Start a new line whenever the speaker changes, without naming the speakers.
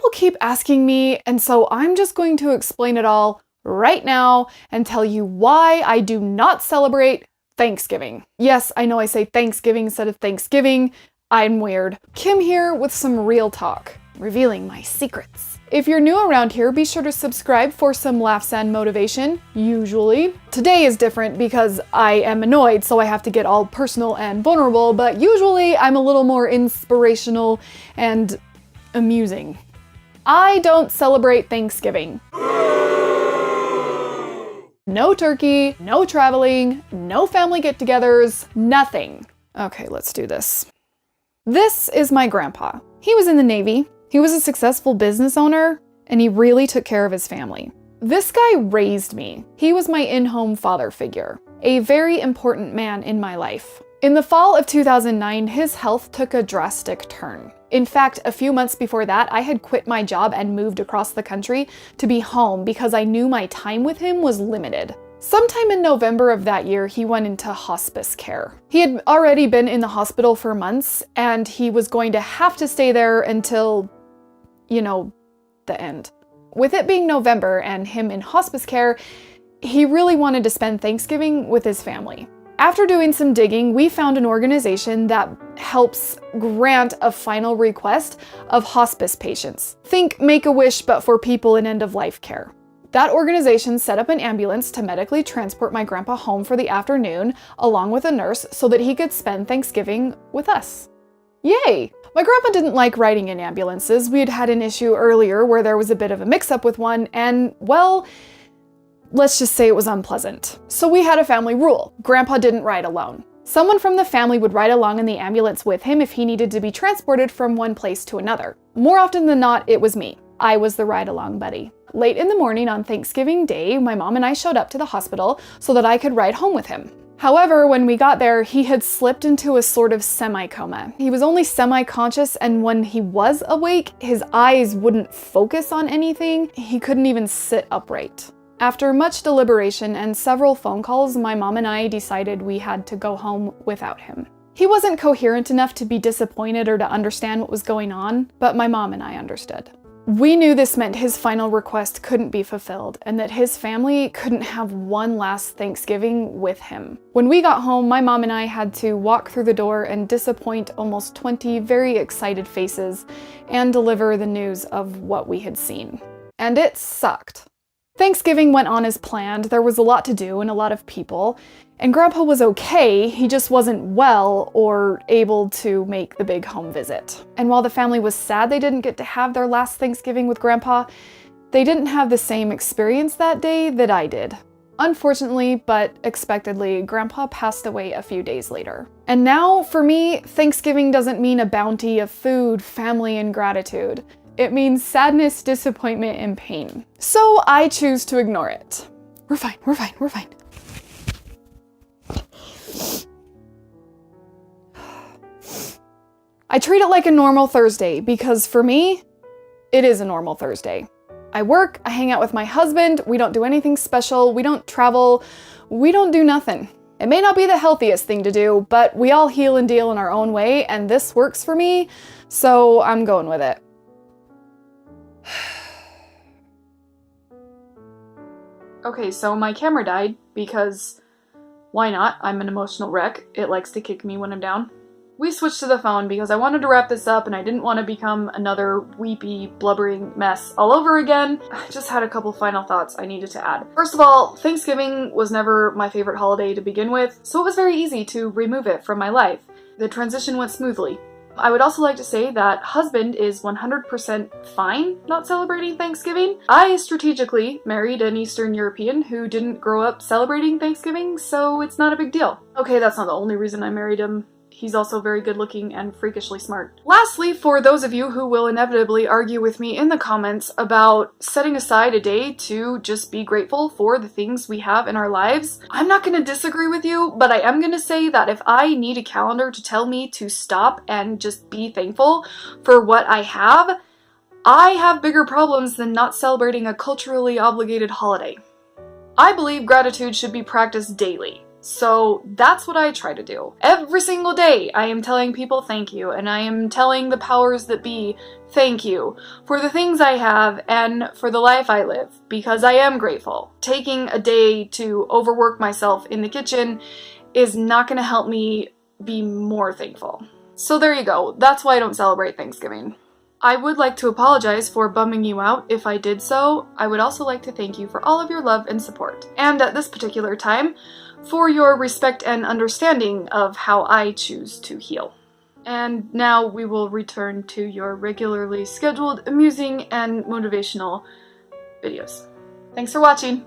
People keep asking me, and so I'm just going to explain it all right now and tell you why I do not celebrate Thanksgiving. Yes, I know I say Thanksgiving instead of Thanksgiving. I'm weird. Kim here with some real talk, revealing my secrets. If you're new around here, be sure to subscribe for some laughs and motivation, usually. Today is different because I am annoyed, so I have to get all personal and vulnerable, but usually I'm a little more inspirational and amusing. I don't celebrate Thanksgiving. No turkey, no traveling, no family get-togethers, nothing. Okay, let's do this. This is my grandpa. He was in the Navy. He was a successful business owner, and he really took care of his family. This guy raised me. He was my in-home father figure, a very important man in my life. In the fall of 2009, his health took a drastic turn. In fact, a few months before that, I had quit my job and moved across the country to be home because I knew my time with him was limited. Sometime in November of that year, he went into hospice care. He had already been in the hospital for months, and he was going to have to stay there until, the end. With it being November and him in hospice care, he really wanted to spend Thanksgiving with his family. After doing some digging, we found an organization that helps grant a final request of hospice patients. Think Make-A-Wish, but for people in end-of-life care. That organization set up an ambulance to medically transport my grandpa home for the afternoon, along with a nurse, so that he could spend Thanksgiving with us. Yay! My grandpa didn't like riding in ambulances. We had had an issue earlier where there was a bit of a mix-up with one, and, well, let's just say it was unpleasant. So we had a family rule. Grandpa didn't ride alone. Someone from the family would ride along in the ambulance with him if he needed to be transported from one place to another. More often than not, it was me. I was the ride-along buddy. Late in the morning on Thanksgiving Day, my mom and I showed up to the hospital so that I could ride home with him. However, when we got there, he had slipped into a sort of semi-coma. He was only semi-conscious, and when he was awake, his eyes wouldn't focus on anything. He couldn't even sit upright. After much deliberation and several phone calls, my mom and I decided we had to go home without him. He wasn't coherent enough to be disappointed or to understand what was going on, but my mom and I understood. We knew this meant his final request couldn't be fulfilled and that his family couldn't have one last Thanksgiving with him. When we got home, my mom and I had to walk through the door and disappoint almost 20 very excited faces and deliver the news of what we had seen. And it sucked. Thanksgiving went on as planned. There was a lot to do and a lot of people, and Grandpa was okay, he just wasn't well or able to make the big home visit. And while the family was sad they didn't get to have their last Thanksgiving with Grandpa, they didn't have the same experience that day that I did. Unfortunately, but expectedly, Grandpa passed away a few days later. And now, for me, Thanksgiving doesn't mean a bounty of food, family, and gratitude. It means sadness, disappointment, and pain. So I choose to ignore it. We're fine, we're fine, we're fine. I treat it like a normal Thursday because for me, it is a normal Thursday. I work, I hang out with my husband, we don't do anything special, we don't travel, we don't do nothing. It may not be the healthiest thing to do, but we all heal and deal in our own way, and this works for me, so I'm going with it. Okay, so my camera died because why not? I'm an emotional wreck. It likes to kick me when I'm down. We switched to the phone because I wanted to wrap this up and I didn't want to become another weepy, blubbering mess all over again. I just had a couple final thoughts I needed to add. First of all, Thanksgiving was never my favorite holiday to begin with, so it was very easy to remove it from my life. The transition went smoothly. I would also like to say that husband is 100% fine not celebrating Thanksgiving. I strategically married an Eastern European who didn't grow up celebrating Thanksgiving, so it's not a big deal. Okay, that's not the only reason I married him. He's also very good looking and freakishly smart. Lastly, for those of you who will inevitably argue with me in the comments about setting aside a day to just be grateful for the things we have in our lives, I'm not going to disagree with you, but I am going to say that if I need a calendar to tell me to stop and just be thankful for what I have bigger problems than not celebrating a culturally obligated holiday. I believe gratitude should be practiced daily. So that's what I try to do. Every single day I am telling people thank you, and I am telling the powers that be thank you for the things I have and for the life I live, because I am grateful. Taking a day to overwork myself in the kitchen is not going to help me be more thankful. So there you go. That's why I don't celebrate Thanksgiving. I would like to apologize for bumming you out if I did so. I would also like to thank you for all of your love and support. And at this particular time, for your respect and understanding of how I choose to heal. And now we will return to your regularly scheduled, amusing, and motivational videos. Thanks for watching!